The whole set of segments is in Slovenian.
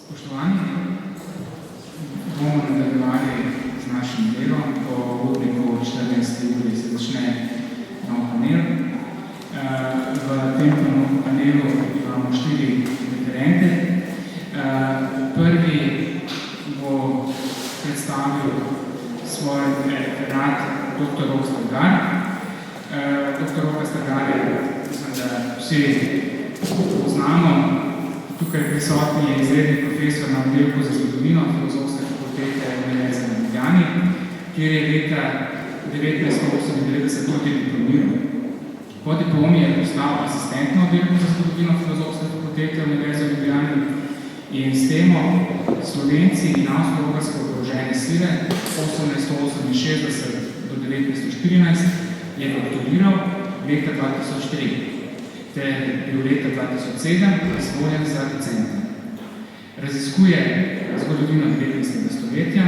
Spoštovani, bomo nadaljevali z našim delom. Po urniku 14. uri se začne nov panel. V tem panelu imamo 4 referente. Prvi bo predstavil svoj referat dr. Rok Strgar. Dr. Roka Strgar je, mislim, da vsi poznamo. Tukaj prisotni je izredni profesor na oddelku za zgodovino Filozofske fakultete Univerze v Ljubljani, kjer je leta 1998 tudi diplomiral. Po diplomi je postal asistent na oddelku za zgodovino Filozofske fakultete Univerze v Ljubljani in s temo Slovenci in avstro-ogrske oborožene sile 1868 do 1914 je doktoriral leta 2003. Ter bil leta 2007 izvoljen za docenta. Raziskuje zgodovino 19. stoletja,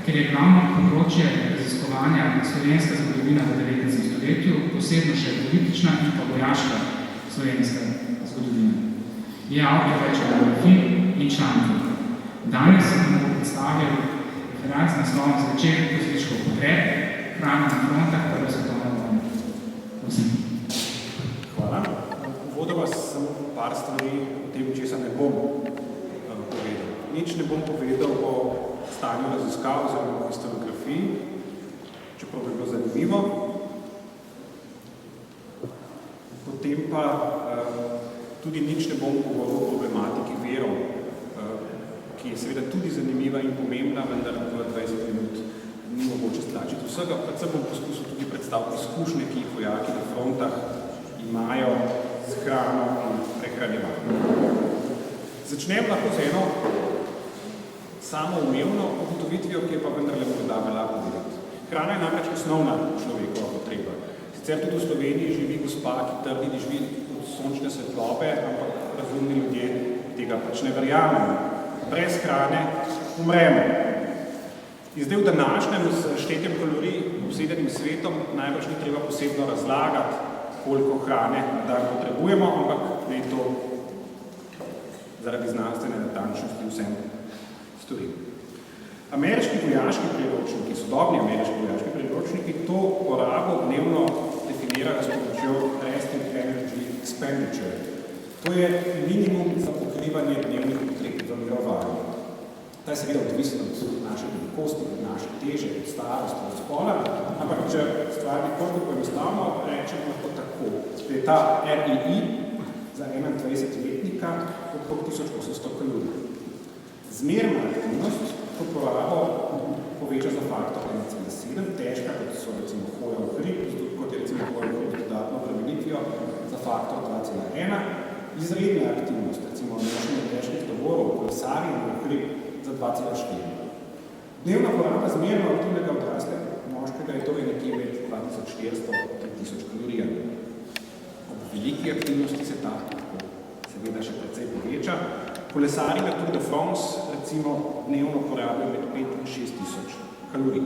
ker je glavno področje raziskovanja slovenska zgodovina v 19. stoletju, posebno še politična in pa vojaška slovenska zgodovina. Je avtor več biografij in člankov. Danes bomo predstavil referat z naslovom Zvečer posvečkov potreb, hrana na frontah prve svetovne vojne. Prosim. Hvala. Uvodoma samo par stvari o tem, česa ne bom povedal. Nič ne bom povedal o stanju raziskav oziroma o historiografiji, čeprav bi bilo zanimivo. Potem pa tudi nič ne bom govoril o problematiki verov, ki je seveda tudi zanimiva in pomembna, vendar v 20 minut ni mogoče stlačiti vsega. Predvsem bom poskusil tudi predstaviti izkušnje, ki jih vojaki na frontah imajo z hrano in prehranjevanjem. Začnem lahko z eno samoumevno ugotovitvijo, ki je pa vendarle morda velja povedati. Hrana je namreč osnovna človekova potreba. Sicer tudi v Sloveniji živi gospa, ki trdi, da živi od sončne svetlobe, ampak razumni ljudje tega pač ne verjamemo. Brez hrane umremo. In zdaj v današnjem s štetjem kalorij obsedenim svetom najbrž ni treba posebno razlagati, koliko hrane dan potrebujemo, ampak ne to zaradi znanstvene natančnosti vsem storim. Ameriški vojaški priročniki, sodobni ameriški vojaški priročniki, to porabo dnevno definirajo s pomočjo Resting Energy Expenditure. To je minimum za pokrivanje dnevnih potreb za mirovanje. Ta je seveda odvisno od naše velikosti, od naše teže, od starosti, od spola, ampak če stvar nekoliko poenostavno rečemo lahko tako, da je ta RII za 21-letnika okrog 1800 kalorij. Zmerna aktivnost to porabo poveča za faktor 1,7, težka, kot so recimo hoja v hrib, kot je recimo hoja v hrib z dodatno obremenitvijo za faktor 2,1, izredna aktivnost, recimo nošenje težkih tovorov, kolesarjenje v hrib za 2,4. Dnevna poraba zmerno aktivnega odraslega moškega je torej nekje med 2400-3000 kalorijami. Ob veliki aktivnosti se ta seveda še precej poveča. Kolesarji na Tour de France recimo dnevno porabijo med 5 in 6000 kalorij.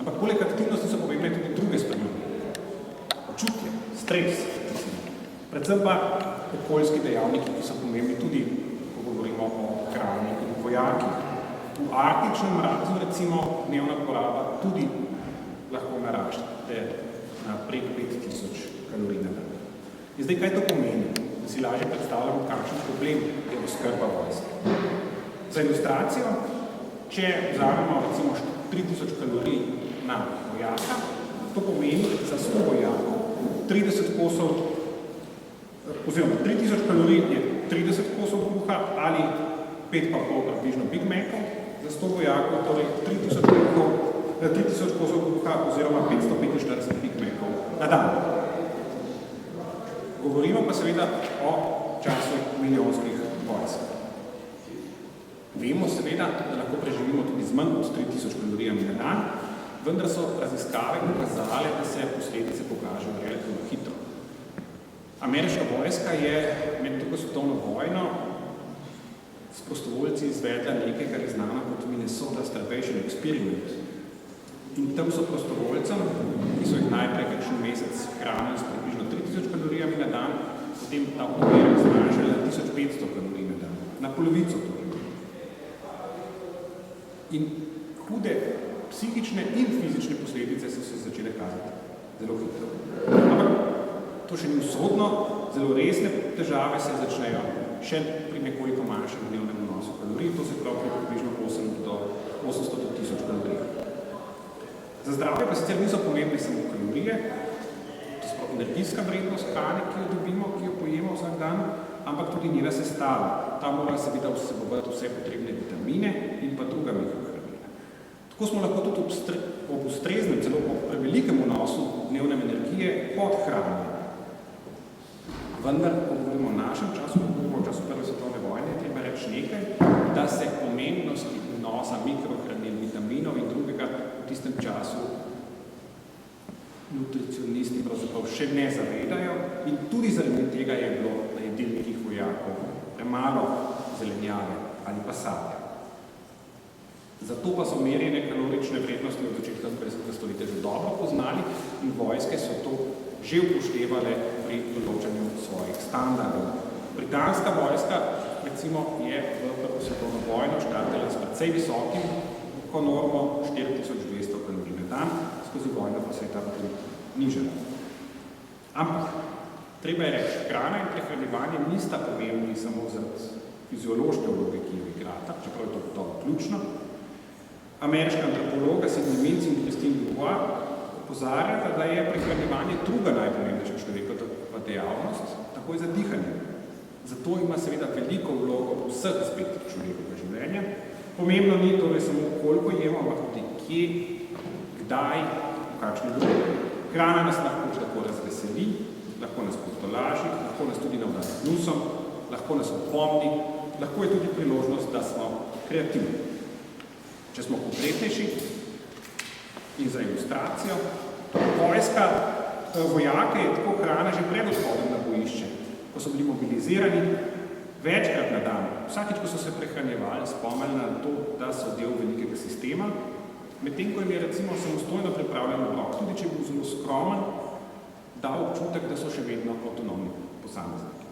Ampak poleg aktivnosti so pomembne tudi druge stvari. Počutje, stres, predvsem pa okoljski dejavniki, ki so pomembni tudi, ko govorimo o hrani in vojakih. V arktičnem mrazu recimo dnevna poraba tudi lahko narašče na prek 5000 kalorij na dan. In zdaj, kaj to pomeni? Da si lažje predstavljamo, kakšen problem je oskrba vojske. Za ilustracijo, če vzamemo recimo 3000 kalorij na vojaka, to pomeni za 100 vojakov 30 kosov, oziroma 3000 kalorij je 30 kosov kruha ali 5,5 približno Big Macov, za 100 vojakov, torej 3000 kosov kruha oziroma 545 Big Macov na dan. Govorimo pa seveda o času milijonskih vojsk. Vemo seveda, da lahko preživimo tudi z manj od 3000 kalorijami na dan, vendar so raziskave pokazale, da se posledice pokažejo relativno hitro. Ameriška vojska je med drugo svetovno vojno s prostovoljci izvedla nekaj, kar je znano kot Minnesota Starvation Experiment. In tam so prostovoljcem, ki so jih najprej kakšen mesec hranili s približno 3000 kalorijami na dan, potem ta obdobje zmanjšali na 1500 kalorij na dan. Na polovico torej. In hude psihične in fizične posledice so se začele kazati zelo hitro. Ampak to še ni usodno, zelo resne težave se začnejo še pri nekoliko manjšem dnevnem vnosu kalorij, to se pravi približno 800 do 1000 kalorij. Za zdravje pa sicer niso pomembne samo kalorije, to se pravi energijska vrednost hrane, ki jo dobimo, ki jo pojemo vsak dan, ampak tudi njena sestava. Ta mora seveda vsebovati vse potrebne vitamine in pa druga mikrohranila. Tako smo lahko tudi ob ustreznem, celo ob prevelikem vnosu dnevne energije podhranjeni. Vendar, ko govorimo o našem času, ko govorimo o času Prve svetovne vojne, treba reči nekaj, da se pomembnosti vnosa mikrohranil, vitaminov in drugega v tistem času nutricionisti pravzaprav še ne zavedajo in tudi zaradi tega je bilo na jedilnikih vojakov premalo zelenjave ali pa sadja. Zato pa so merjene kalorične vrednosti od začetka 20. stoletja že dobro poznali in vojske so to že upoštevale pri določanju svojih standardov. Britanska vojska, recimo, je v Prvo svetovno vojno štartala s precej visokim normo 4200 kalorij na dan, skozi vojno pa se je ta tudi nižala. Ampak, treba je reči, hrana in prehranjevanje nista pomembni samo zaradi fiziološke vloge, ki jo igrata, čeprav je to gotovo ključno. Ameriška antropologa Sidney Mintz in Christine Dubois opozarjata, da je prehranjevanje druga najpomembnejša človekova dejavnost, takoj za dihanje. Zato ima seveda veliko vlogo v vseh aspektih človekovega življenja. Pomembno ni torej samo koliko jemo, ampak tudi kje, kdaj, v kakšni vlogi. Hrana nas lahko tako razveseli, lahko nas potolaži, lahko nas tudi navda z nusom, lahko nas opomni, lahko je tudi priložnost, da smo kreativni. Če smo konkretnejši in za ilustracijo, vojake je tako hrana že pred odhodom na bojišče, ko so bili mobilizirani večkrat na dan. Vsakič, ko so se prehranjevali, spomnili na to, da so del velikega sistema, medtem ko jim je recimo samostojno pripravljen obrok, tudi če je bil zelo skromen, dal občutek, da so še vedno avtonomni posamezniki.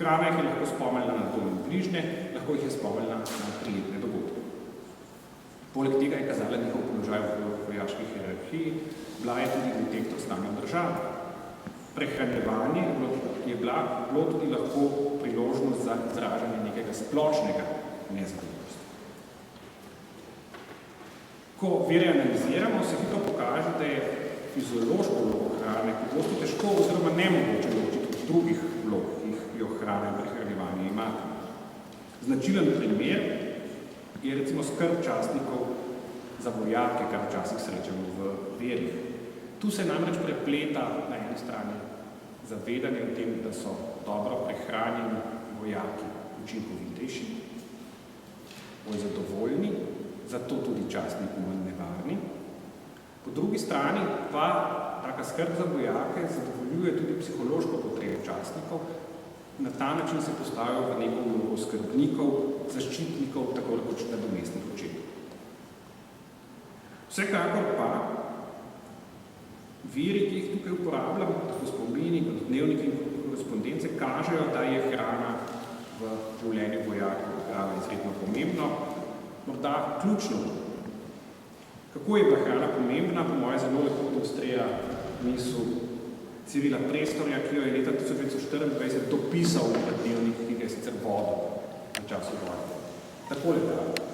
Hrana jih je lahko spomnila na dom in bližnje, lahko jih je spomnila na prijetne dogodke. Poleg tega je kazala njihov položaj v vojaški hierarhiji, bila je tudi detektor stanja države. Prehranjevanje je bilo tudi lahko priložnost za izražanje nekega splošnega nezadovoljstva. Ko vire analiziramo, se hitro pokaže, da je fiziološko vlogo hrane pogosto težko oziroma nemogoče ločiti od drugih vlog, ki jo hrana in prehranjevanje imata. Značilen primer je recimo skrb častnikov za vojake, kar včasih srečamo v verih. Tu se namreč prepleta na eni strani zavedanje o tem, da so dobro prehranjeni vojaki učinkovitejši, bolj zadovoljni, zato tudi častniki manj nevarni. Po drugi strani pa taka skrb za vojake zadovoljuje tudi psihološko potrebo častnikov. Na ta način se postavijo v neko vlogo skrbnikov, zaščitnikov, tako rekoč nadomestnih očetov. Vsekakor pa viri, ki jih tukaj uporabljam, tako spomini kot dnevniki in korespondence, kažejo, da je hrana v življenju vojakov izredno pomembno, morda ključno. Kako je bila hrana pomembna, po moje zelo lepo ilustrira misel Cyrila Prestorja, ki jo je leta 1924 dopisal v dnevnik, ki ga je sicer vodil v času vojne. Takole pravi.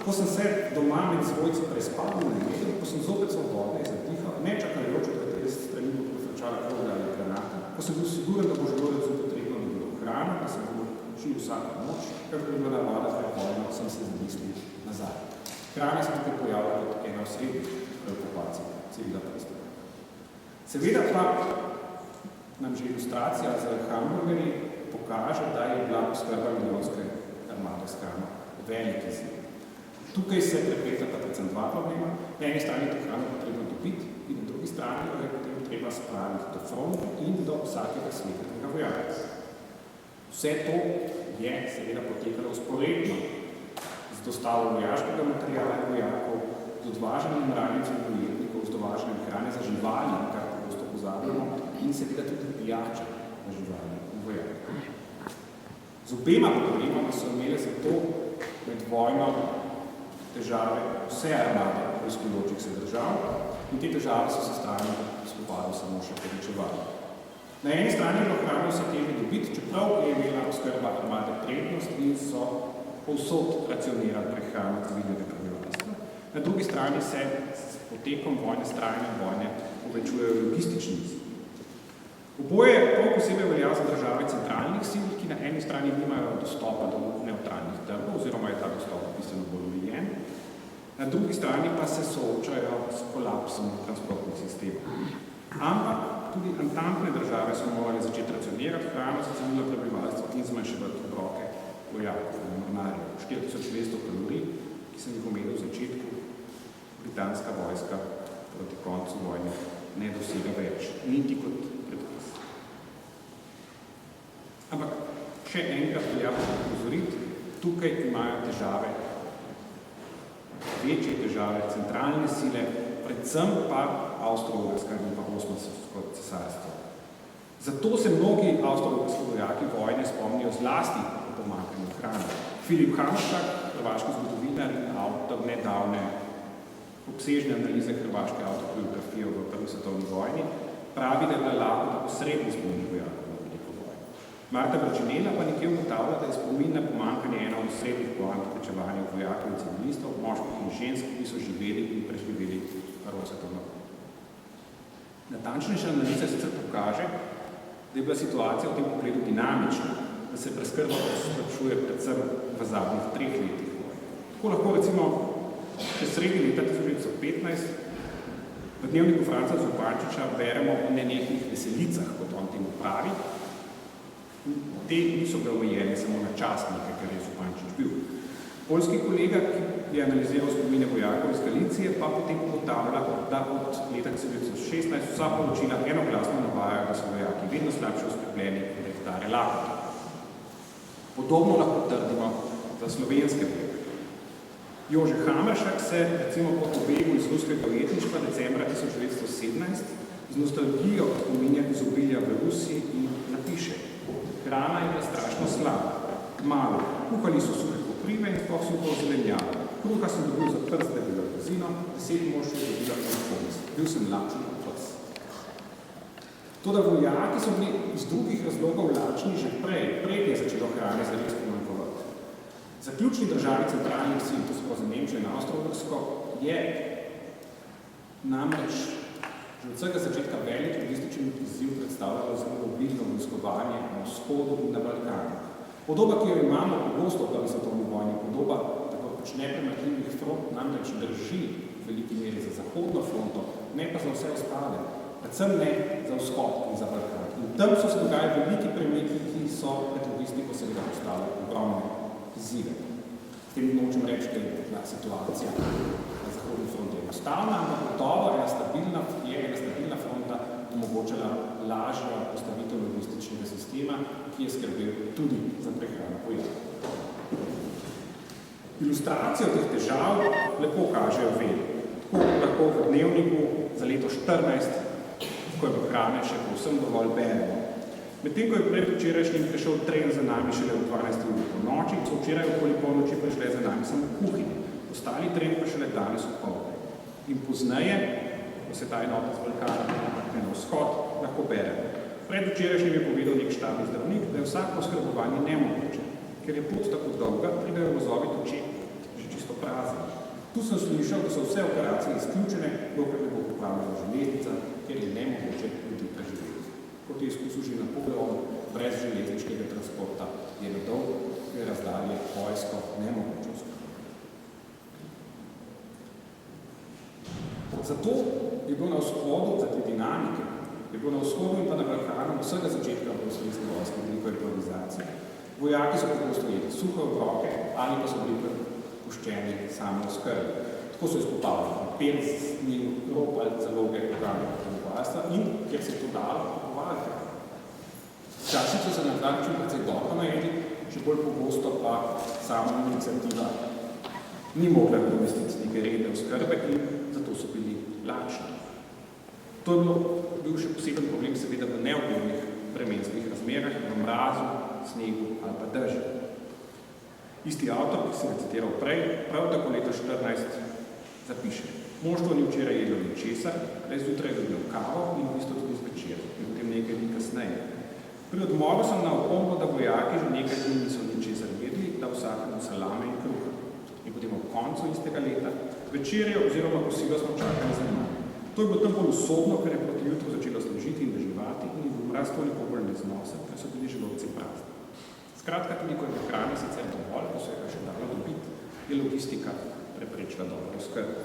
Ko sem se doma med svojci prespal v nedelju, ko sem zopet svobodne zadihal, ne čakajoč, od katere strani bo prefračala kroga ali granata, ko sem bil siguren, da bo želodec potrebno ni bilo hrana, da sem bo učil vsako noč, kar bi bila navada pred vojno, sem se zamislil nazaj. Hrana se tukaj pojavlja kot ena osrednjih preokupacij Cyrila Prestorja. Seveda pa nam že ilustracija z hamburgerji pokaže, da je bila oskrba milijonske armade s hrano velik izziv. Tukaj se prepletata predvsem dva problema. Na eni strani to hrano potrebno dobiti in na drugi strani jo je potem treba spraviti do fronta in do vsakega smetnega vojaka. Vse to je seveda potekalo vzporedno z dostavo vojaškega materiala vojakov, z odvaženjem ranjencev in bojetnikov, z dovaženjem hrane za živali, kar pogosto pozabimo, in seveda tudi pijača za živali in vojake. Z obema problemama so imele zato med vojno težave vse armade razkujočih se držav in te težave so se strani spopadov samo še povečevali. Na eni strani je bilo hrano vse težje dobiti, čeprav je imela oskrba armade prednost in so povsod racionirali prehrano civilnega prebivalstva. Na drugi strani se s potekom vojne, s trajanjem vojne povečujejo logistični izzivi. Oboje prav posebej velja za države centralnih sil, ki na eni strani nimajo dostopa do nevtralnih trgov, oziroma je ta dostop bistveno bolj omejen, na drugi strani pa se soočajo s kolapsom transportnih sistemov. Ampak tudi antantne države so morali začeti racionirati hrano za civilno prebivalstvo in zmanjševati obroke vojakov in mornarjev. 4200 kalorij, ki sem jih omenil v začetku, britanska vojska proti koncu vojne ne dosega več, niti kot predpis. Ampak še enkrat velja upozoriti, tukaj imajo težave, večje težave, centralne sile, predvsem pa Avstro-Ogrska in pa Osmansko cesarstvo. Zato se mnogi avstro-ogrski vojaki vojne spomnijo zlasti o pomanjkanju hrane. Filip Hameršak, hrvaški zgodovinar in avtor nedavne obsežne analize hrvaške avtobiografije v prvi svetovni vojni, pravi, da je bila lakota posredni spomin vojakov na veliko vojno. Marta Brčinela pa nekje ugotavlja, da je spomin na pomanjkanje ena od srednjih poant pričevanja vojakov in civilistov, moških in žensk, ki so živeli in preživeli prvo svetovno vojno. Natančnejša analiza sicer pokaže, da je bila situacija v tem pogledu dinamična, da se preskrba poslabšuje predvsem v zadnjih 3 letih vojne. Tako lahko recimo še sredi leta 1915 v dnevniku Franca Zupančiča beremo o nenehnih veselicah, kot on temu pravi. Te niso bile omejene samo na častnike, kar je Zupančič bil. Poljski kolega, ki je analiziral spomine vojakov iz Galicije, pa potem ugotavlja, da od leta 1916 vsa poročila enoglasno navajajo, da so vojaki vedno slabše oskrbljeni in da jih tare lakota. Podobno lahko trdimo za slovenske vojake. Jože Hameršak se recimo po pobegu iz ruskega ujetništva decembra 1917 z nostalgijo spominja izobilja v Rusiji in napiše: hrana je bila strašno slaba, malo, kuhali so suhe koprive in sploh suho zelenjavo. Kruha sem dobil za prst, da je bila kozino, 10 mož je dobila konformis. Bil sem lačen kot pes. Toda vojaki so bili iz drugih razlogov lačni že prej je začelo hrane zares pomanjkovati. Za ključni državi centralnih sil, to so za Nemčijo in Avstro-Ogrsko, je namreč že od vsega začetka velik logistični izziv predstavljalo zelo obilno vojskovanje na vzhodu in na Balkanu. Podoba, ki jo imamo pogosto v prvi svetovni vojni, podoba tako pač nepremakljivih front, namreč drži v veliki meri za zahodno fronto, ne pa za vse ostale, predvsem ne za vzhod in za Balkan. In tam so se dogajali veliki premiki, ki so pred logistiko seveda postavili ogromne izzive. S tem nočem reči, da je bila situacija na zahodni fronti enostavna, ampak gotovo je ena stabilna fronta omogočala lažjo postavitev logističnega sistema, ki je skrbel tudi za prehrano vojakov. Ilustracijo teh težav lepo kažejo veli. Tako lahko v dnevniku za leto 14, ko je hrane še povsem dovolj beremo. Medtem, ko je predvčerajšnjim prišel tren za nami šele v 12 uri po noči, so včeraj okoli polnoči prišle za nami samo kuhinje. Ostali tren pa šele danes opoldne. In pozneje, ko se ta enota z Balkana na vzhod, lahko beremo. Predvčerajšnjim je povedal nek štabni zdravnik, da je vsako oskrbovanje nemogoče, ker je pot tako dolga, pridejo vozovi toči že čisto prazni. Tu sem slišal, da so vse operacije izključene, dokler ne bo popravljena železnica, ker je nemogoče ljudi preživeti. Kot je izkusil že Napoleon, brez železniškega transporta je na dolge razdalje vojsko nemogoče. Zato je bilo na vzhodu, za te dinamike, je bilo na vzhodu in pa na Balkanu vsega začetka v slovenske vojske veliko improvizacije. Vojaki so pogosto jedli suhe obroke ali pa so bili prepuščeni samo oskrbi. Tako so izkopavali pecni, rop ali zaloge programov prebivalstva in, kjer se je to dalo, kupovali. Včasih so se na ta način precej dobro najedli, še bolj pogosto pa sama iniciativa ni mogla nadomestiti neke redne oskrbe in zato so bili lačni. To je bil še poseben problem seveda v neugodnih vremenskih razmerah, v mrazu, snegu ali pa dežju. Isti avtor, ki sem ga citiral prej, prav tako leta 14 zapiše: Moštvo ni včeraj jedlo ničesar, le zjutraj dobil kavo in v bistvu tudi zvečer, in potem nekaj dni kasneje. Pri odmoru sem na opombo, da vojaki že nekaj dni niso ničesar jedli, da vsakemu salame in kruh. In potem ob koncu istega leta večerjo oziroma kosilo smo čakali za nami. To je bilo tam bolj usodno, ker je proti jutru začelo služiti in deževati in je bil mraz toliko bolj neznosen, ker so bili želodci prazni. Skratka, tudi ko je hrane sicer dovolj, ko se je še dalo dobiti, je logistika preprečila dobro oskrbo.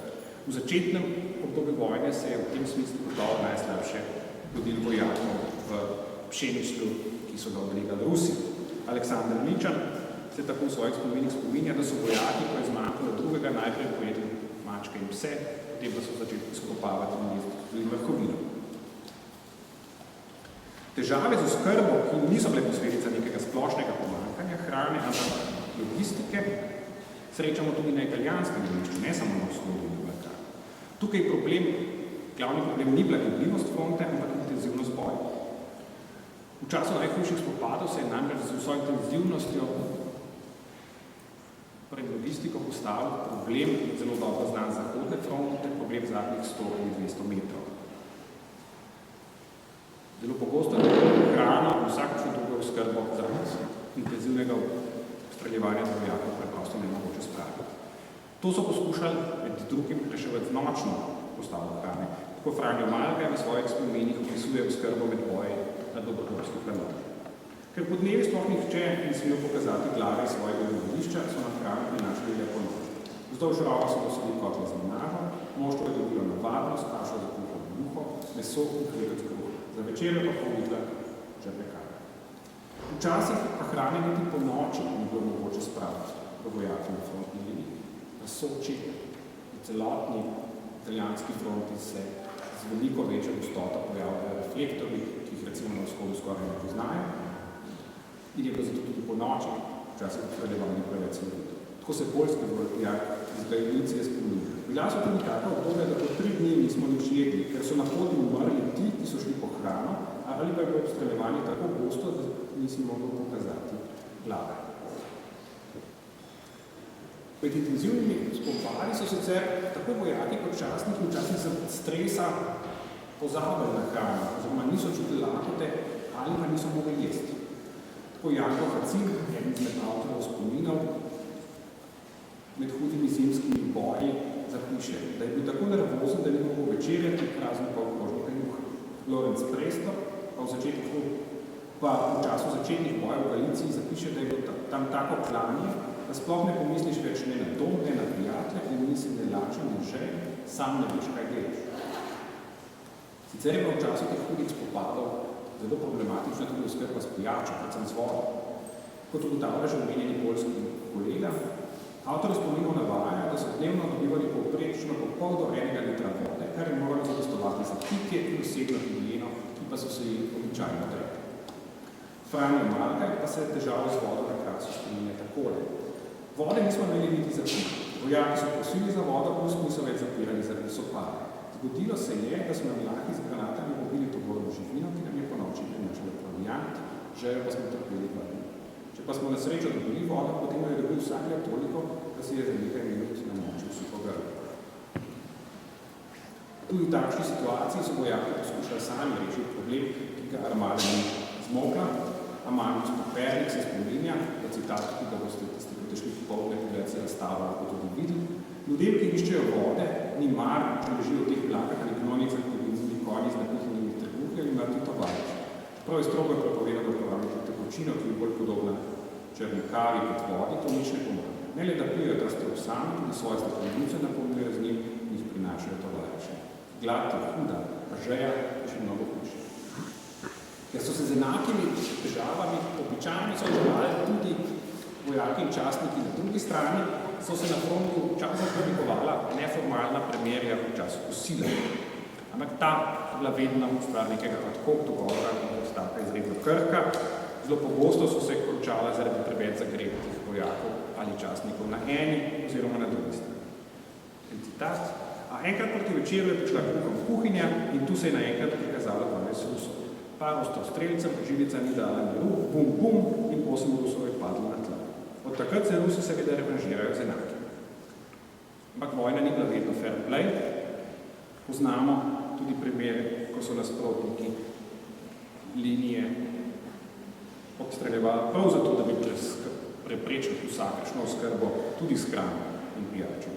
V začetnem obdobju vojne se je v tem smislu gotovo najslabše godil vojakov v pšeništvu, ki so ga oblegali Rusi. Aleksander Ličan se tako v svojih spominih spominja, da so vojaki, ko je zmanjkalo drugega, najprej pojedli mačke in pse, potem pa so začeli izkopavati in jesti tudi mrhovino. Težave z oskrbo, ki niso bile posledica nekega splošnega pomanjkanja hrane, ampak logistike, srečamo tudi na italijanskem zemljišču, ne samo na vzhodu in Balkanu. Tukaj glavni problem ni bila gibljivost fronte, ampak intenzivnost boja. V času najhujših spopadov se je namreč z vso intenzivnostjo pred logistiko postavil problem, zelo dobro znan zahodne fronte, ter problem zadnjih 100 ali 200 metrov. Zelo pogosto je hrana in vsakšno drugo oskrbo zaradi intenzivnega streljevanja z vojakov preprosto nemogoče spraviti. To so poskušali med drugim reševati z nočno postavo hrane. Tako Franjo Malga v svojih spomenih opisuje oskrbo med boji na dobrodošlih planovi. Ker po dnevi sploh nihče ni smel pokazati glave svojega gledališča, so na hrano prinašali le ponoči. Vzdolž rova so dosegli kotle z menažo, moštvo je dobilo navadnost, kašo za kuhano juho, meso in hlebec kruh. Za večerjo pa povitla že pekala. Včasih pa hrane niti po noči ni bilo mogoče spraviti v vojaki na frontni liniji. Na Soči in celotni italijanski fronti se z veliko večjo gostoto pojavljajo reflektorji, ki jih recimo na vzhodu skoraj ne poznajo, in je bilo zato tudi po noči včasih predelovanje preveč celovito. Tako se poljski vojak iz Gajnice spominja. Bila so tudi taka obdobja, da po 3 dni nismo nič jedli, ker so na poti umrli ti, ki so šli po hrano, ali pa je bilo obstreljevanje tako gosto, da nisi mogel pokazati glave. Med intenzivnimi spopadi so sicer tako vojaki kot častniki včasih za stresa pozabili na hrano, oziroma niso čutili lakote ali pa niso mogli jesti. Tako Janko Hacin, eden izmed avtorov spominov, med hudimi zimskimi boji zapiše, da je bil tako nervozen, da ni mogel večerjati razen pol kožnega juha. Lorenz Prestor pa v času začetnih bojev v Galiciji zapiše, da je bilo tam tako klanje, da sploh ne pomisliš več ne na dom, ne na prijatelje, in nisi ne lačen, ne že, sam ne veš, kaj delaš. Sicer je bilo v času teh hudih spopadov zelo problematično tudi oskrba s pijačo, predvsem z vodo. Kot ugotavlja že omenjeni poljski kolega, avtor spominov navaja, da so dnevno dobivali povprečno po pol do 1 litra vode, kar je moralo zadostovati za pitje in osebno higieno, ki pa so se jih običajno odrekli. Franjo Malga pa se težavo z vodo na Krasu spominja takole. Vode nismo imeli niti za pit. Vojaki so prosili za vodo, ust niso več zapirali zaradi sopade. Zgodilo se je, da smo vlaki z granatami pobili to vodno živino, ki nam je po noči prinašala proviant, željo pa smo trpeli vrni. Če pa smo na srečo dobili vodo, potem je dobil vsakega toliko, da si je za nekaj minut namočil suho grlo. Tudi v takšni situaciji so vojaki poskušali sami rešiti problem, ki ga armada ni zmogla. Amandus Popernik se spominja, da citat, ki ga boste tisti potešli popoldne pogled se razstavljali, kot tudi videli. Ljudem, ki iščejo vode, ni mar, če ležijo v teh vlakah ali gnonicah, ki bi zili konji z napihnjenimi trebuhi ali mrtvi tovariš. Prav je strogo prepovedano uporabljati tekočino, ki je bolj podobna črni kavi kot vodi, to nič ne pomaga. Ne le, da pijejo ta strop sami, tudi svoje steklenice napolnjujejo z njim in jih prinašajo tovariše. Glad je huda, a žeja je še mnogo hujša. Ker so se z enakimi težavami običajno soočevali tudi vojaki in častniki na drugi strani, so se na frontu včasih oblikovala neformalna premirja v času kosila. Ampak ta je bila vedno stvar nekega ad hoc dogovora, kot taka izredno krhka. Zelo pogosto so se končala zaradi preveč zagretih vojakov ali častnikov na eni oziroma na drugi strani. En citat. A enkrat proti večeru je prišla kuhom kuhinja in tu se je naenkrat prikazala 12 Rusov. Par ostrostrelcev, žilica ni dala miru, bum, bum, in 8 Rusov je padlo na tla. Od Od takrat se Rusi seveda revanžirajo z enaki. Ampak vojna ni bila vedno fair play. Poznamo tudi primere, ko so nasprotniki linije obstreljevali prav zato, da bi preprečili vsakršno oskrbo tudi s hrano in pijačo.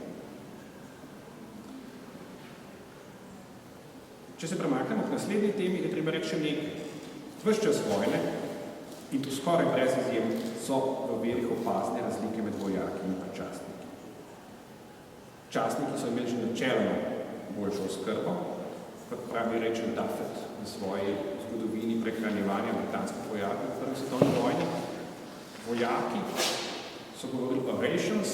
Če se premaknemo k naslednji temi, je treba reči še nekaj. Ves čas vojne, in to skoraj brez izjem, so v verih opazne razlike med vojaki in pa častniki. Častniki so imeli že načelno boljšo oskrbo, kot pravi Rachel Duffet v svoji zgodovini prehranjevanja britanskih vojakov v prvi svetovni vojni. Vojaki so govorili o rations,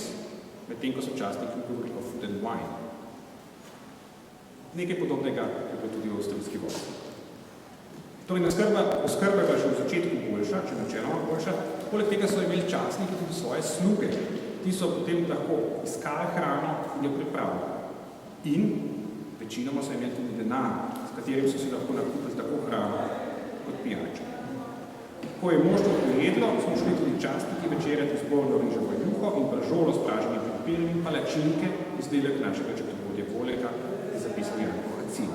medtem ko so častniki govorili o food and wine. Nekaj podobnega je bilo tudi v avstrijski vojski. Torej, oskrba je že v začetku boljša, če načeloma boljša. Poleg tega so imeli častniki tudi svoje sluge. Ti so potem lahko iskali hrano in jo pripravili. In večinoma so imeli tudi denar, s katerim so si lahko nakupili tako hrano kot pijačo. Ko je moštvo pojedlo, smo šli tudi častniki večerjati zborno riževo juho in bržolo s praženim krompirjem in palačinke, izdelek našega četovodja Volega, je zapisal Janko Hacin.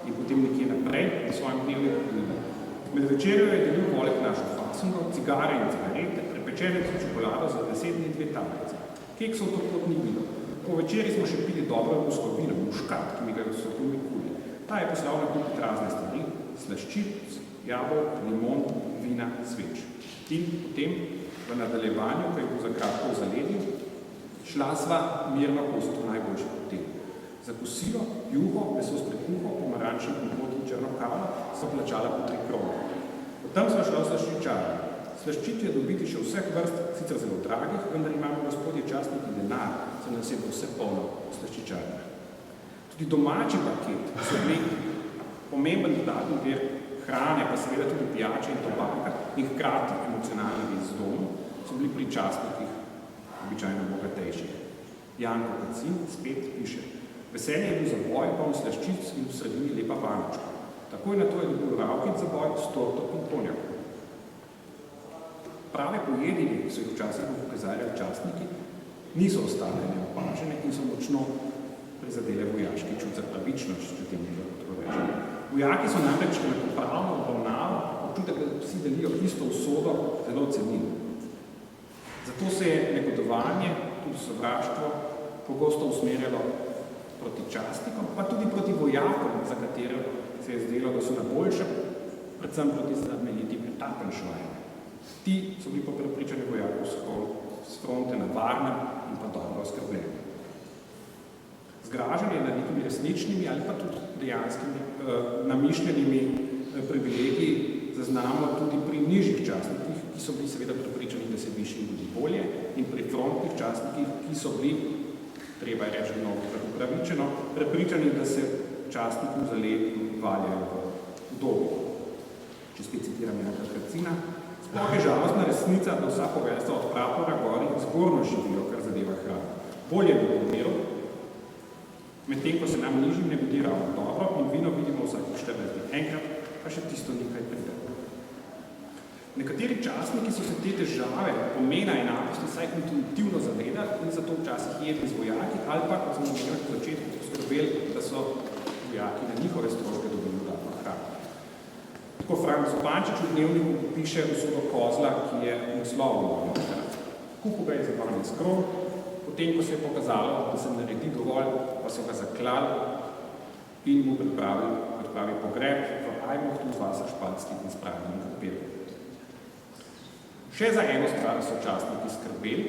In potem nekje naprej v svojem dnevniku tudi. Med večerjo je delil poleg našo fasungo, cigare in cigarete, prepečenec in čokolado za 10 dni 2 tablice. Keksov to pot ni bilo. Po večeri smo še pili dobro rusko vino, muškat, ki mi ga so pomikuli. Ta je poslal nakupiti razne stvari, slaščic, jabolk, limon, vina, sveč. In potem v nadaljevanju, ko je bil za kratko v zaledju, šla sva mirno kostu najboljši hotel. Za kosilo, juho, meso s prekuho, pomarančni kompot in črno kavo so plačala po 3 krone. Potem sva šla v slaščičarno. Slaščič je dobiti še vseh vrst, sicer zelo dragih, vendar imamo gospodje častniki denar, se nas je vse polno v slaščičarnah. Tudi domači paket so bili pomemben dodatni vir hrane, pa seveda tudi pijače in tobaka in hkrati emocionalni vis z domu, so bili pri častnikih običajno bogatejših. Janko Hacin spet piše: veselje je bil zaboj, poln slaščic in v sredini lepa vanočka. Takoj na to je dobil ravkic zaboj s torto in konjak. Prave pojedine, ki so jih včasih pokazali častniki, niso ostale neopažene in so močno prizadele vojaški čut za pravičnost, če temu tako rečem. Vojaki so namreč enakopravno obravnavo, občutek, da vsi delijo isto usodo, zelo cenili. Zato se je negodovanje, tudi sovraštvo, pogosto usmerjalo proti častnikom, pa tudi proti vojakom, za katero se je zdelo, da so na boljšem, predvsem proti znamenitim Etappenschwein. Ti so bili po prepričanju vojakov s fronte na varnem in pa dobro oskrbljeni. Zgražanje nad nekimi resničnimi ali pa tudi dejanskimi namišljenimi privilegiji zaznamo tudi pri nižjih častnikih, ki so bili seveda prepričani, da se višji ljudi bolje, in pri frontnih častnikih, ki so bili, treba je reči upravičeno, prepričani, da se častniku za let valjajo v dobu. Če spet citiram Janka Hacina, sploh je žalostna resnica, da vsa poveljstva od prapora gori zgorno živijo, kar zadeva hrano. Bolje bi v miru, medtem ko se nam nižjim ne godi ravno dobro in vino vidimo vsakih 14 dni enkrat, pa še tisto nekaj pride. Nekateri častniki so se te težave pomena enakosti vsaj intuitivno zavedali in zato včasih jedli z vojaki ali pa, kot smo nekaj na začetku poskrbeli, da so vojaki na njihove stroške dobili dodatno hrano. Tako Franc Zupančič v dnevniku piše usodo kozla, ki je naslovno. Kupil ga je za 12 kron, potem, ko se je pokazalo, da se naredi dovolj, pa so ga zaklali in mu pripravi pogreb v Ajmohtu z vasa španskih in spravljenim krompirjem. Še za eno stvar so častniki skrbeli,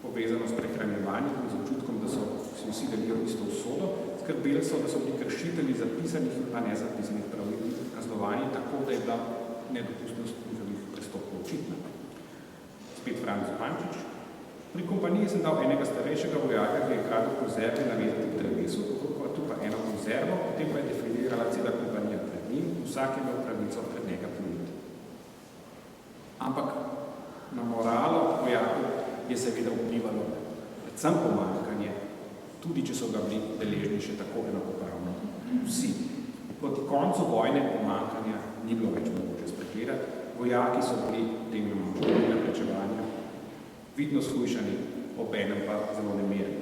povezano s prehranjevanjem in z občutkom, da so si vsi delijo isto usodo, skrbeli so, da so bili kršitelji zapisanih in pa nezapisanih pravil kaznovani tako, da je bila nedopustnost njihovih prestopov očitna. Spet Franc Zupančič. Pri kompaniji sem dal enega starejšega vojaka, ki je kradel konzerve navezati k drevesu, tu pa eno konzervo, potem pa je definirala cela kompanija pred njim, vsak je imel pravico pred njega ponuditi. Ampak na moralo vojakov je seveda vplivalo predvsem pomanjkanje, tudi če so ga bili deležni še tako enakopravno vsi. Proti koncu vojne pomanjkanja ni bilo več mogoče spregledati, vojaki so bili tem preprečevanja vidno shujšani, obenem pa zelo nemirni.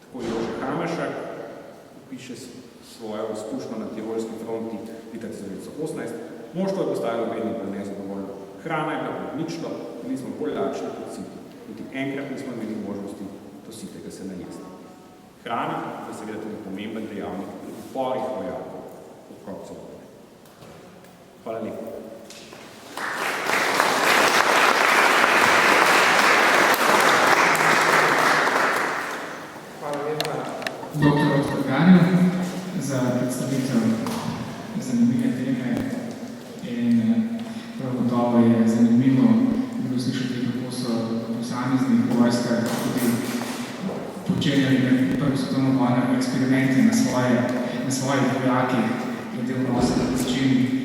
Tako Jože Hamašak piše svojo izkušnjo na tirolski fronti leta 1918. Moštvo je postajalo vedno bolj nezadovoljno. Hrana je bila odlična, bili smo bolj lačni kot siti. Niti enkrat nismo imeli možnosti do sitega se najesti. Hrana je seveda tudi pomemben dejavnik pri uporih vojakov ob koncu vojne. Hvala lepa. Dr. Odprgarju za predstavitev zanimive teme in prav gotovo je zanimivo bilo slišati, kako so v posameznih vojskah tudi počenjali prvo svetovno vojno eksperimenti na svojih vojakih glede odnosa na način